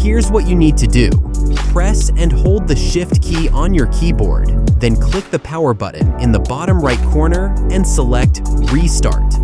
Here's what you need to do. Press and hold the Shift key on your keyboard, then click the power button in the bottom right corner and select Restart.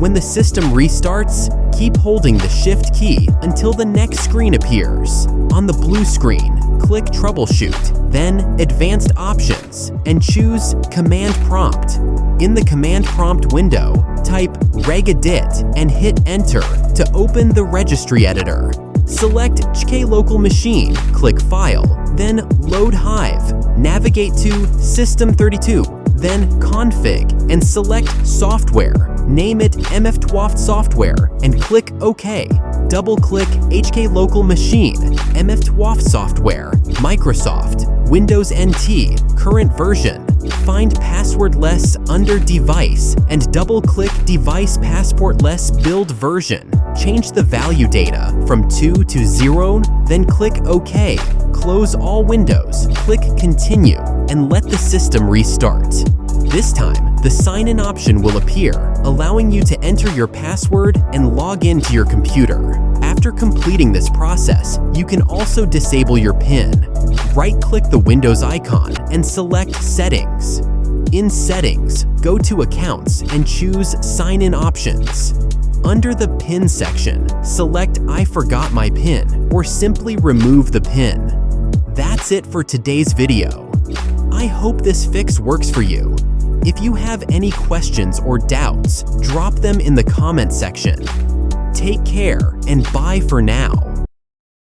When the system restarts, keep holding the Shift key until the next screen appears. On the blue screen, click Troubleshoot, then Advanced Options, and choose Command Prompt. In the Command Prompt window, type regedit and hit Enter to open the Registry Editor. Select HK Local Machine, click File, then Load Hive. Navigate to System32, then Config, and select Software. Name it WOFT Software, and click OK. Double-click HK Local Machine, WOFT Software, Microsoft, Windows NT, current version. Find passwordless under Device, and double-click Device Passportless build version. Change the value data from 2 to 0, then click OK. Close all windows, click Continue, and let the system restart. This time, the sign-in option will appear, allowing you to enter your password and log into your computer. After completing this process, you can also disable your PIN. Right-click the Windows icon and select Settings. In Settings, go to Accounts and choose Sign-in Options. Under the PIN section, select I forgot my PIN or simply remove the PIN. That's it for today's video. I hope this fix works for you. If you have any questions or doubts, drop them in the comment section. Take care and bye for now.